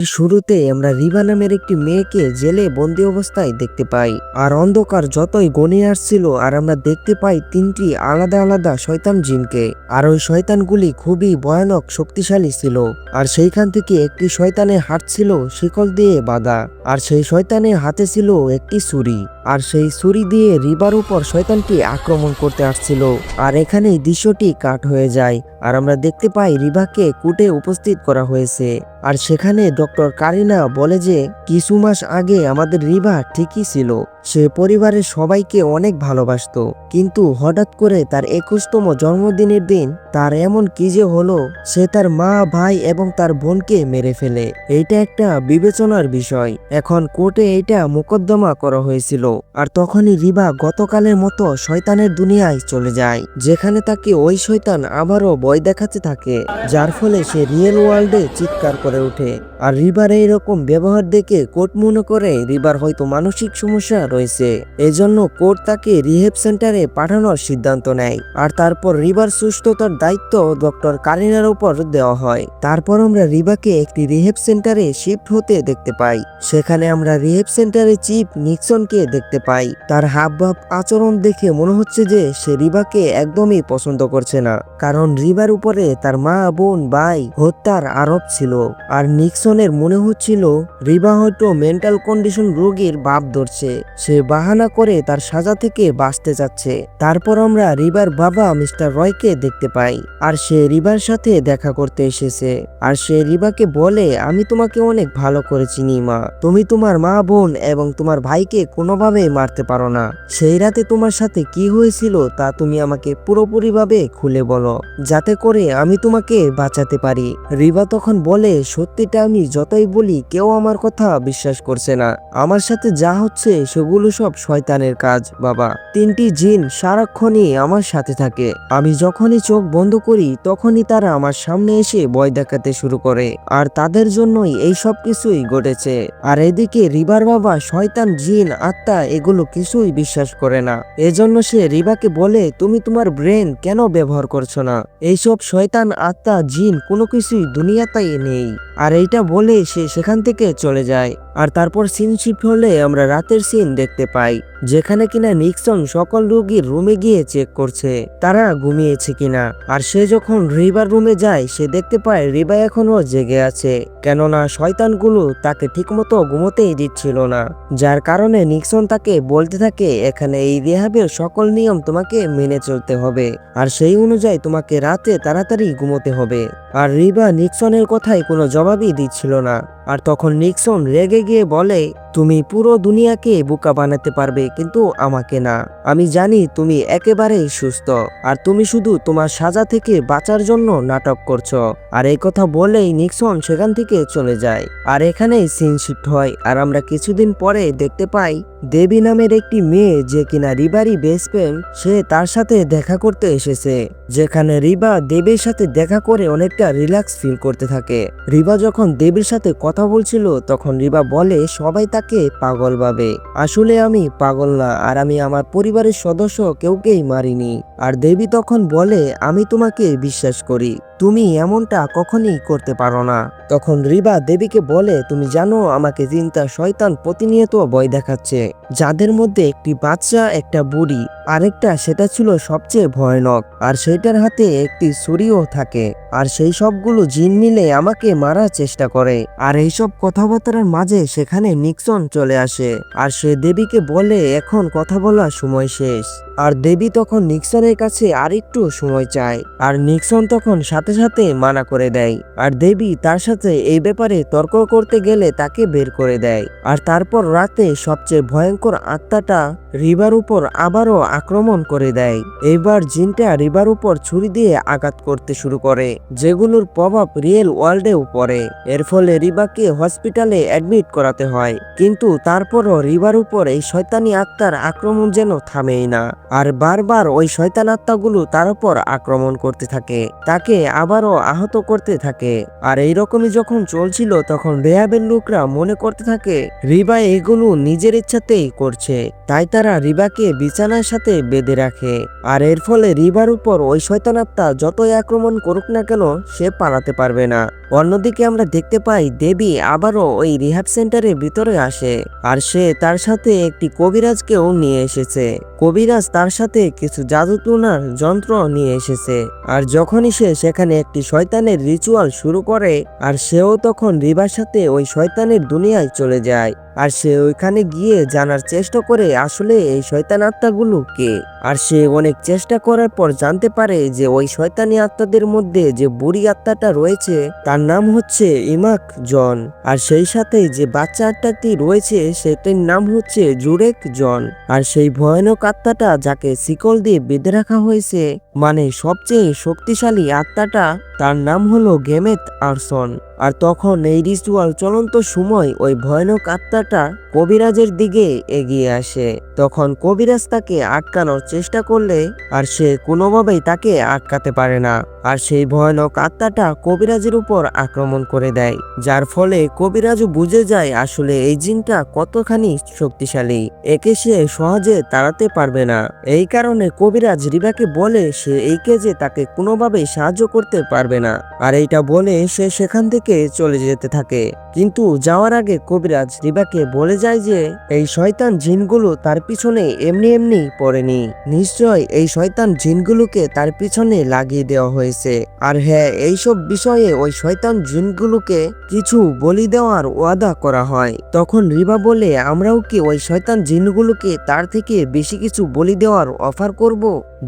শুরুতে আমরা রিবা নামের একটি মেয়েকে জেলে বন্দি অবস্থায় দেখতে পাই। আর অন্ধকার যতই ঘনিয়ে আসছিল আর আমরা দেখতে পাই তিনটি আলাদা আলাদা শয়তান জিনকে। আর ওই শয়তানগুলি খুবই ভয়ানক শক্তিশালী ছিল। আর সেইখান থেকে একটি শয়তানের হাত ছিল শিকল দিয়ে বাঁধা। আর সেই শয়তানের হাতে ছিল একটি ছুরি। আর সেই ছুরি দিয়ে রিবার উপর শয়তানটি আক্রমণ করতে আসছিল। আর এখানেই দৃশ্যটি কাট হয়ে যায়। আর আমরা দেখতে পাই রিবাকে কোর্টে উপস্থিত করা হয়েছে। আর সেখানে ডক্টর কারিনা বলে যে কিছু মাস আগে আমাদের রিবা ঠিকই ছিল, সে পরিবারের সবাইকে অনেক ভালোবাসতো, কিন্তু হঠাৎ করে তার 21তম জন্মদিনের দিন তার এমন কি যে হলো, সে তার মা, ভাই এবং তার বোনকে মেরে ফেলে। এইটা একটা বিবেচনার বিষয়। এখন কোর্টে এইটা মোকদ্দমা করা হয়েছিল। আর তখনই রিবা গতকালের মতো শয়তানের দুনিয়ায় চলে যায়, যেখানে তাকে ওই শয়তান আবারও ভয় দেখাতে থাকে, যার ফলে সে রিয়েল ওয়ার্ল্ডে চিৎকার করে ওঠে। আর রিবার এইরকম ব্যবহার দেখে কোর্ট মনে করে রিবার হয়তো মানসিক সমস্যা রয়েছে। এজন্য কোর্ট তাকে রিহেব সেন্টারে পাঠানোর সিদ্ধান্ত নেয়। আর তারপর রিবার সুস্থতার দায়িত্ব ডক্টর কারিনার উপর দেওয়া হয়। তারপর আমরা রিবাকে একটি রিহেব সেন্টারে শিফট হতে দেখতে পাই। সেখানে আমরা রিহেব সেন্টারে চিফ নিক্সনকে দেখতে পাই। তার হাবভাব আচরণ দেখে মনে হচ্ছে যে সে রিবাকে একদমই পছন্দ করছে না, কারণ রিবার উপরে তার মা, বোন, ভাই হত্যার আরোপ ছিল। আর নিক্সনের মনে হচ্ছিল রিবা হয়তো মেন্টাল কন্ডিশন রোগীর ভাব ধরছে, সে বাহানা করে তার সাজা থেকে বাঁচতে চাচ্ছে। তারপর আমরা রিবার বাবা মিস্টার রয়কে দেখতে পাই। আর সে রিবার সাথে দেখা করতে এসেছে। আর সে রিবাকে বলে, আমি তোমাকে অনেক ভালো করে চিনি মা, তুমি তোমার মা, বোন এবং তোমার ভাইকে কোনোভাবে মারতে পারো না। সেই রাতে তোমার সাথে কি হয়েছিল তা তুমি আমাকে পুরোপুরিভাবে খুলে বলো, যাতে করে আমি তোমাকে বাঁচাতে পারি। রিবা তখন বলে, সত্যিটা আমি যতই বলি কেউ আমার কথা বিশ্বাস করছে না। আমার সাথে যা হচ্ছে সেগুলো সব শয়তানের কাজ বাবা। তিনটি জিন সারাক্ষণই আমার সাথে থাকে। আমি যখনই চোখ বন্ধ করি তখনই তারা আমার সামনে এসে ভয় দেখাতে শুরু করে। আর তাদের জন্যই এই সব কিছুই ঘটেছে। আর এদিকে রিবার বাবা শয়তান, জিন, আত্মা এগুলো কিছুই বিশ্বাস করে না। এজন্য সে রিবাকে বলে, তুমি তোমার ব্রেন কেন ব্যবহার করছো না? এইসব শয়তান, আত্মা, জিন কোনো কিছুই দুনিয়াতেই নেই। আর এইটা বলে সে সেখান থেকে চলে যায়। আর তারপর সিন শিফট হলে আমরা রাতের সিন দেখতে পাই, যেখানে কিনা নিক্সন সকল রোগীর রুমে গিয়ে চেক করছে তারা ঘুমিয়েছে কিনা। আর সে যখন রিবার রুমে যায় সে দেখতে পায় রিবা এখনো জেগে আছে, কেননা শয়তানগুলো তাকে ঠিকমতো ঘুমোতেই দিচ্ছিল না। যার কারণে নিক্সন তাকে বলতে থাকে, এখানে এই রিহাবের সকল নিয়ম তোমাকে মেনে চলতে হবে, আর সেই অনুযায়ী তোমাকে রাতে তাড়াতাড়ি ঘুমোতে হবে। আর রিবা নিক্সনের কথায় কোনো জবাবই দিচ্ছিল না। আর তখন নিক্সন রেগে গিয়ে বলে, তুমি পুরো দুনিয়াকে বোকা বানাতে পারবে কিন্তু আমাকে না। আমি জানি তুমি একেবারেই সুস্থ, আর তুমি শুধু তোমার সাজা থেকে বাঁচার জন্য নাটক করছো। আর এই কথা বলেই নিক্সন সেখান থেকে চলে যায়। আর এখানেই সিন শিফট হয়। আর আমরা কিছুদিন পরে দেখতে পাই দেবী নামের একটি মেয়ে, যে কিনা রিবারই বেস্ট ফ্রেন্ড, সে তার সাথে দেখা করতে এসেছে। যেখানে রিবা দেবীর সাথে দেখা করে অনেকটা রিল্যাক্স ফিল করতে থাকে। রিবা যখন দেবীর সাথে কথা বলছিল তখন রিবা বলে, সবাই তাকে পাগল ভাবে, আসলে আমি পাগল না, আর আমি আমার পরিবারের সদস্য কেউকেই মারিনি। আর দেবী তখন বলে, আমি তোমাকে বিশ্বাস করি, তুমি এমনটা কখনই করতে পারো না। তখন রিবা দেবীকে বলে, তুমি জানো আমাকে চিন্তা শয়তান প্রতিনিয়ত ভয় দেখাচ্ছে, যাদের মধ্যে একটি বাচ্চা, একটা বুড়ি, আরেকটা সেটা ছিল সবচেয়ে ভয়ানক, আর সেটার হাতে একটি ছুরিও থাকে। আর সেই সবগুলো জিন মিলে আমাকে মারার চেষ্টা করে। আর এইসব কথাবার্তার মাঝে সেখানে নিক্সন চলে আসে। আর সে দেবীকে বলে, এখন কথা বলার সময় শেষ। আর দেবী তখন নিক্সনের কাছে আরেকটু সময় চায়। আর নিক্সন তখন সাথে সাথে মানা করে দেয়। আর দেবী তার সাথে এই ব্যাপারে তর্ক করতে গেলে তাকে বের করে দেয়। আর তারপর রাতে সবচেয়ে ভয়ঙ্কর আত্মাটা রিবার উপর আবারও আক্রমণ করে দেয়। এইবার জিনটা রিবার উপর ছুরি দিয়ে আঘাত করতে শুরু করে, যেগুলোর প্রভাব রিয়েল ওয়ার্ল্ডেও পড়ে। এর ফলে রিবাকে হসপিটালে অ্যাডমিট করাতে হয়, কিন্তু তারপরও রিবার উপর এই শয়তানি আত্মার আক্রমণ যেন থামেই না। আর বারবার ওই শয়তান আত্মাগুলো তার উপর আক্রমণ করতে থাকে, তাকে আবারও আহত করতে থাকে। আর এইরকমই যখন চলছিল তখন রেহাবের লোকরা মনে করতে থাকে রিবা এগুলো নিজের ইচ্ছাতেই করছে, তাই তারা রিবাকে বিছানার সাথে বেঁধে রাখে। আর এর ফলে রিবার উপর ওই শয়তান আত্মা যতই আক্রমণ করুক না কেন সে পালাতে পারবে না। অন্যদিকে আমরা দেখতে পাই দেবী আবারও ওই রিহ্যাব সেন্টারের ভিতরে আসে, আর সে তার সাথে একটি কবিরাজকেও নিয়ে এসেছে। কবিরাজ তার সাথে কিছু জাদু টুনার যন্ত্র নিয়ে এসেছে। আর যখনই সে সেখানে একটি শয়তানের রিচুয়াল শুরু করে, আর সেও তখন রিবার সাথে ওই শয়তানের দুনিয়ায় চলে যায়। আর সে ওইখানে গিয়ে জানার চেষ্টা করে আসলে এই শয়তান আত্মাগুলো কে। আর সে অনেক চেষ্টা করার পর জানতে পারে যে ওই শয়তানি আত্মাদের মধ্যে যে বুড়ি আত্মাটা রয়েছে তার নাম হচ্ছে ইমাক জন। আর সেই সাথে যে বাচ্চা আত্মাটি রয়েছে সেটির নাম হচ্ছে জুরেক জন। আর সেই ভয়ানক আত্মাটা যাকে শিকল দিয়ে বেঁধে রাখা হয়েছে, মানে সবচেয়ে শক্তিশালী আত্মাটা, তার নাম হলো গেমেত আরসন। আর তখন এই রিচুয়াল চলন্ত সময় ওই ভয়ানক আত্মাটা কবিরাজের দিকে এগিয়ে আসে। তখন কবিরাজ তাকে আটকানোর চেষ্টা করলে আর সে কোনোভাবেই তাকে আটকাতে পারে না। আর সেই ভয়ানক আত্মাটা কবিরাজের উপর আক্রমণ করে দেয়, যার ফলে কবিরাজও বুঝে যায় আসলে এই জিনটা কতখানি শক্তিশালী, একে সে সহজে তাড়াতে পারবে না। এই কারণে কবিরাজ রিবাকে বলে সে এই কেজে তাকে কোনোভাবেই সাহায্য করতে পারবে না। আর এইটা বলে সে সেখান থেকে চলে যেতে থাকে। কিন্তু যাওয়ার আগে কবিরাজ রিবাকে বলে যায় যে এই শয়তান জিনগুলো তার পিছনে এমনি এমনি পড়েনি, নিশ্চয় এই শয়তান জিনগুলোকে তার পিছনে লাগিয়ে দেওয়া হয়েছে। আর হ্যাঁ, এইসব বিষয়ে ওই শয়তান জিনগুলোকে কিছু বলি দেওয়ার ওয়াদা করা হয়। তখন রিবা বলে আমরাও কি ওই শয়তান জিনগুলোকে তার থেকে বেশি কিছু বলি দেওয়ার অফার করব,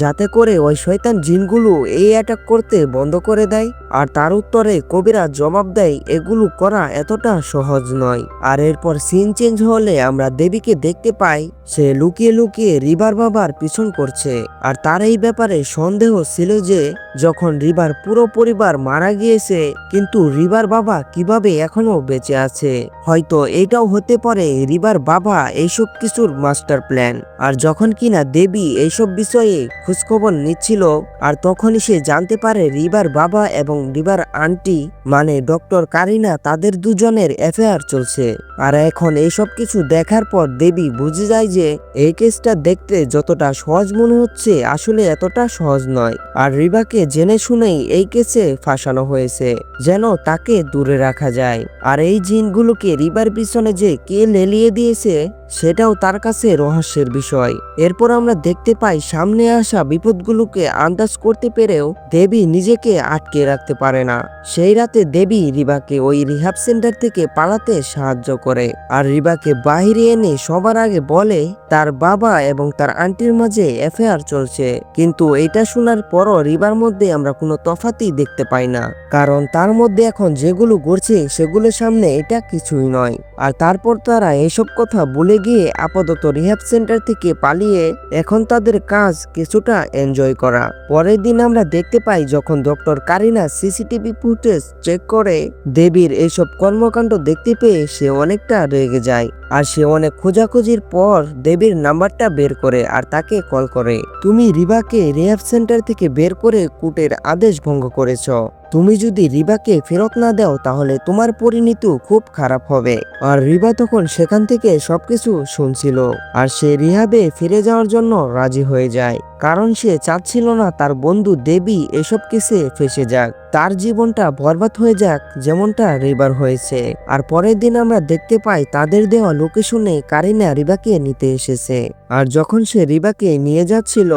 যাতে করে ওই শয়তান জিনগুলো এই অ্যাটাক করতে বন্ধ করে দেয়। আর তার উত্তরে কবিরাজ জবাব দেয় এগুলো করা এতটা সহজ নয়। আর এরপর সিন চেঞ্জ হলে আমরা দেবীকে দেখতে পাই সে লুকিয়ে লুকিয়ে রিবার বাবার পিছন করছে। আর তার এই ব্যাপারে সন্দেহ ছিল যে যখন রিবার পুরো পরিবার মারা গিয়েছে, কিন্তু রিবার বাবা কিভাবে এখনো বেঁচে আছে, হয়তো এটাও হতে পারে রিবার বাবা এইসব কিছুর মাস্টার প্ল্যান। আর যখন কিনা দেবী এইসব বিষয়ে খোঁজখবর নিচ্ছিল, আর তখনই সে জানতে পারে রিবার বাবা এবং রিবার আন্টি মানে ডক্টর কারিনা তাদের দুজনের অ্যাফেয়ার চলছে। আর এখন এইসব কিছু দেখার পর দেবী বুঝে যায় যে এই কেসটা দেখতে যতটা সহজ মনে হচ্ছে আসলে এতটা সহজ নয়। আর রিবাকে জেনে শুনেই এই কেসে ফাঁসানো হয়েছে যেন তাকে দূরে রাখা যায়। আর এই জিনগুলোকে রিবার পিছনে যে কে লেলিয়ে দিয়েছে সেটাও তার কাছে রহস্যের বিষয়। এরপর আমরা দেখতে পাই সামনে আসা বিপদগুলোকে আন্দাজ করতে পেরেও দেবী নিজেকে আটকে রাখতে পারে না। সেই রাতে দেবী রিবাকে ওই রিহাব সেন্টার থেকে পালাতে সাহায্য করে। আর রিবাকে বাইরে এনে সবার আগে বলে তার বাবা এবং তার আন্টির মাঝে অ্যাফেয়ার চলছে। কিন্তু এটা শোনার পরও রিবার মধ্যে আমরা কোনো তফাতই দেখতে পাই না, কারণ তার মধ্যে এখন যেগুলো ঘটছে সেগুলোর সামনে এটা কিছুই নয়। আর তারপর তারা এসব কথা ভুলে গিয়ে আপাতত রিহ্যাব সেন্টার থেকে পালিয়ে এখন তাদের কাজ কিছুটা এনজয় করা। পরের দিন আমরা দেখতে পাই যখন doctor Kareena CCTV footage check করে দেবীর এইসব কর্মকাণ্ড দেখতে পেয়ে সে অনেকটা রেগে যায়। আর সে অনেক খোঁজাখুঁজির পর দেবীর নাম্বারটা বের করে আর তাকে কল করে। তুমি রিবাকে রিহ্যাব সেন্টার থেকে বের করে কোর্টের আদেশ ভঙ্গ করেছ। তুমি যদি রিবাকে ফেরত না দাও তাহলে তোমার পরিণতি খুব খারাপ হবে। আর রিবা তখন সেখান থেকে সবকিছু শুনছিল। আর সে রিহাবে ফিরে যাওয়ার জন্য রাজি হয়ে যায়, কারণ সে চাচ্ছিল না তার বন্ধু দেবী এসব কেসে ফেসে যাক, তার জীবনটা বরবাদ হয়ে যাক যেমনটা রিবার হয়েছে। আর পরের দিন আমরা দেখতে পাই তাদের দেওয়া লোকেশনে কারিনা রিবাকে নিতে এসেছে। আর যখন সে রিবাকে নিয়ে যাচ্ছিল,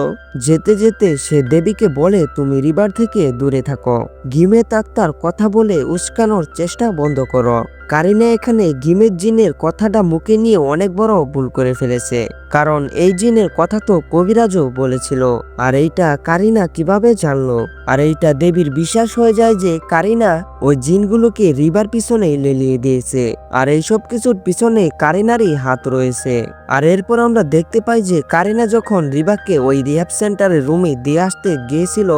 যেতে যেতে সে দেবীকে বলে তুমি রিবার থেকে দূরে থাকো, গিমেত আত্মার কথা বলে উস্কানোর চেষ্টা বন্ধ করো। কারিনা এখানে গিমেত জিনের কথাটা মুখে নিয়ে অনেক বড় ভুল করে ফেলেছে, কারণ এই জিনের কথা তো কবিরাজও বলেছিল। আর এইটা কারিনা কিভাবে জানলো? আর এইটা দেবীর বিশ্বাস হয়ে যায় যে কারিনা ওই জিনগুলোকে রিবার পিছনে লেলিয়ে দিয়েছে। আর এইসব কিছুর পিছনে কারিনারই হাত রয়েছে। আর এরপর আমরা দেখতে পাই যে কারিনা যখন রিবাকে ওই রিহ্যাব সেন্টারের রুমে দিয়ে আসতে গিয়েছিল,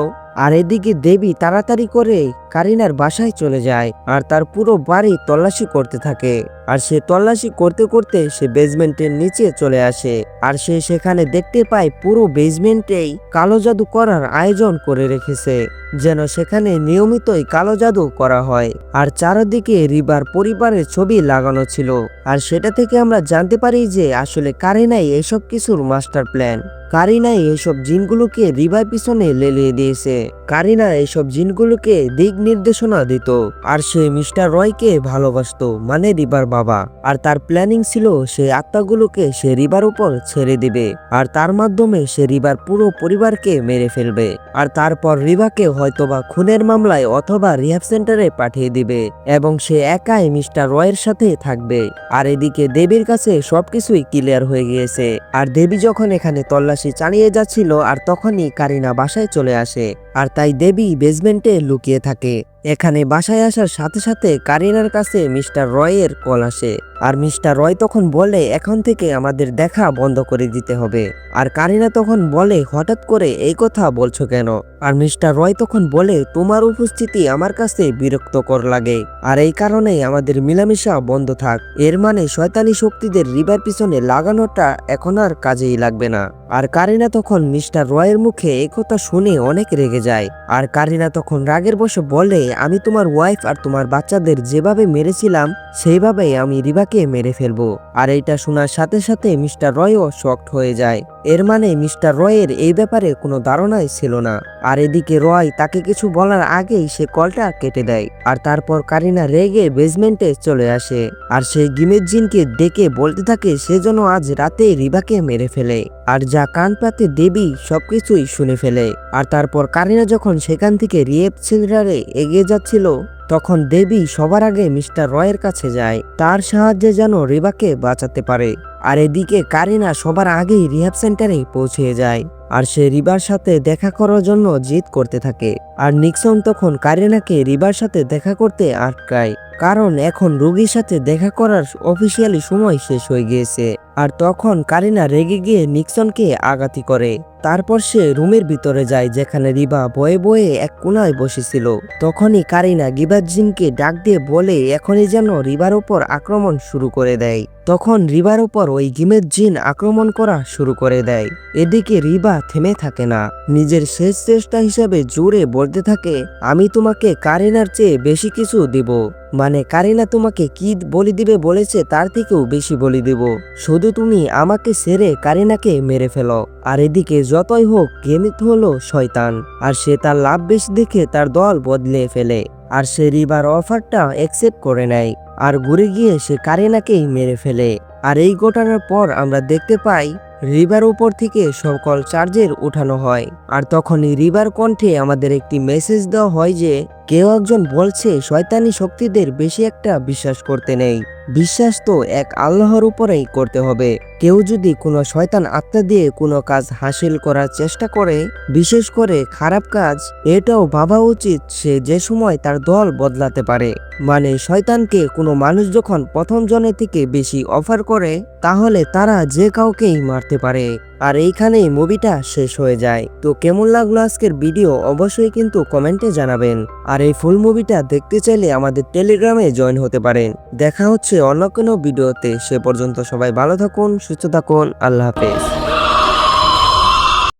আর এদিকে দেবী তাড়াতাড়ি করে কারিনার বাসায় চলে যায় আর তার পুরো বাড়ি তল্লাশি করতে থাকে। আর সে তল্লাশি করতে করতে সে বেসমেন্টের নিচে চলে আসে। আর সে সেখানে দেখতে পায় পুরো বেসমেন্টেই কালো জাদু করার আয়োজন করে রেখেছে, যেন সেখানে নিয়মিতই কালো জাদু করা হয়। আর চারদিকে রিবার পরিবারের ছবি লাগানো ছিল। আর সেটা থেকে আমরা জানতে পারি যে আসলে কারিনাই এসব কিছুর মাস্টার প্ল্যান। কারিনাই এসব জিনগুলোকে রিবার পিছনে লেলিয়ে দিয়েছে। কারিনা এসব জিনগুলোকে দিক নির্দেশনা দিত। আর সে মিস্টার রয়কে ভালোবাসতো, মানে রিবার বাবা। আর তার প্ল্যানিং ছিল সে আত্মাগুলোকে সে রিবার উপর ছেড়ে দিবে, আর তার মাধ্যমে সে রিবার পুরো পরিবারকে মেরে ফেলবে। আর তারপর রিবাকে হয়তোবা খুনের মামলায় অথবা রিহ্যাব সেন্টারে পাঠিয়ে দিবে, এবং সে একাই মিস্টার রয়ের সাথে থাকবে। আর এদিকে দেবীর কাছে সবকিছুই ক্লিয়ার হয়ে গিয়েছে। আর দেবী যখন এখানে তল্লাশি চালিয়ে যাচ্ছিল, আর তখনই কারিনা বাসায় চলে আসে। আর তাই দেবী বেসমেন্টে লুকিয়ে থাকে। এখানে বাসায় আসার সাথে সাথে কারিনার কাছে মিস্টার রয়ের কল আসে। আর মিস্টার রয় তখন বলে এখন থেকে আমাদের দেখা বন্ধ করে দিতে হবে। আর কারিনা তখন বলে হঠাৎ করে এই কথা বলছো কেন? আর মিস্টার রয় তখন বলে তোমার উপস্থিতি আমার কাছে বিরক্তকর লাগে, আর এই কারণেই আমাদের মিলামিশা বন্ধ থাক। এর মানে শয়তানি শক্তিদের রিবার পিছনে লাগানোটা এখন আর কাজেই লাগবে না। আর কারিনা তখন মিস্টার রয়ের মুখে এই কথা শুনে অনেক রেগে যায়। আর কারিনা তখন রাগের বশে বলে আমি তোমার ওয়াইফ আর তোমার বাচ্চাদের যেভাবে মেরেছিলাম সেইভাবেই আমি রিবাকে মেরে ফেলবো। আর এইটা শোনার সাথে সাথে মিস্টার রয়ও শকড হয়ে যায়। এর মানে মিস্টার রয়ের এই ব্যাপারে কোনো ধারণাই ছিল না। আর এদিকে রয় তাকে কিছু বলার আগেই সে কলটা কেটে দেয়। আর তারপর কারিনা রেগে বেসমেন্টে চলে আসে। আর সেই গিমের জিনকে ডেকে বলতে থাকে সে যেন আজ রাতে রিবাকে মেরে ফেলে। আর যা কান পাতে দেবী সবকিছুই শুনে ফেলে। আর তারপর কারিনা যখন সেখান থেকে রিহ্যাব সেন্টারে এগিয়ে যাচ্ছিল, তখন দেবী সবার আগে মিস্টার রয়ের কাছে যায়, তার সাহায্যে যেন রিবাকে বাঁচাতে পারে। আর এদিকে কারিনা সবার আগেই রিহ্যাব সেন্টারে পৌঁছে যায়। আর সে রিবার সাথে দেখা করার জন্য জিদ করতে থাকে। আর নিক্সন তখন কারিনাকে রিবার সাথে দেখা করতে আটকায়, কারণ এখন রোগীর সাথে দেখা করার অফিসিয়ালি সময় শেষ হয়ে গিয়েছে। আর তখন কারিনা রেগে গিয়ে নিক্সনকে আঘাতি করে। তারপর সে রুমের ভিতরে যায় যেখানে রিবা বয়ে বয়ে এক কোনায় বসেছিল। তখনই কারিনা গিবার জিনকে ডাক দিয়ে বলে এখনই যেন রিবার উপর আক্রমণ শুরু করে দেয়। তখন রিবার উপর ওই গিমের জিন আক্রমণ করা শুরু করে দেয়। এদিকে রিবা থেমে থাকে না, নিজের শেষ চেষ্টা হিসাবে জোরে বলতে থাকে আমি তোমাকে কারিনার চেয়ে বেশি কিছু দিব, মানে কারিনা তোমাকে কি বলি দিবে বলেছে তার থেকেও বেশি বলি দিব, শুধু তুমি আমাকে ছেড়ে কারিনাকে মেরে ফেলো। আর এদিকে যতই হোক গেমিত হলো শয়তান, আর সে তার লাভ বেশি দেখে তার দল বদলে ফেলে। আর সে রিবার অফারটা অ্যাকসেপ্ট করে নেয়, আর ঘুরে গিয়ে সে কারিনাকেই মেরে ফেলে। আর এই ঘটনার পর আমরা দেখতে পাই রিভার উপর থেকে সকল চার্জের উঠানো হয়। আর তখনই রিভার কণ্ঠে আমাদের একটি মেসেজ দেওয়া হয় যে কেউ একজন বলছে শয়তানি শক্তিদের বেশি একটা বিশ্বাস করতে নেই, বিশ্বাস তো এক আল্লাহর উপরেই করতে হবে। কেউ যদি কোনো শয়তান আত্মা দিয়ে কোনো কাজ হাসিল করার চেষ্টা করে, বিশেষ করে খারাপ কাজ, এটাও ভাবা উচিত সে যে সময় তার দল বদলাতে পারে। মানে শয়তানকে কোনো মানুষ যখন প্রথম জনে থেকে বেশি অফার করে তাহলে তারা যে কাউকেই মারতে পারে। আর এইখানেই মুভিটা শেষ হয়ে যায়। তো কেমন লাগলো আজকের ভিডিও অবশ্যই কিন্তু কমেন্টে জানাবেন। আর এই ফুল মুভিটা দেখতে চাইলে আমাদের টেলিগ্রামে জয়েন হতে পারেন। দেখা হচ্ছে অন্য কোনো ভিডিওতে, সে পর্যন্ত সবাই ভালো থাকুন, সুস্থ থাকুন, আল্লাহ হাফেজ।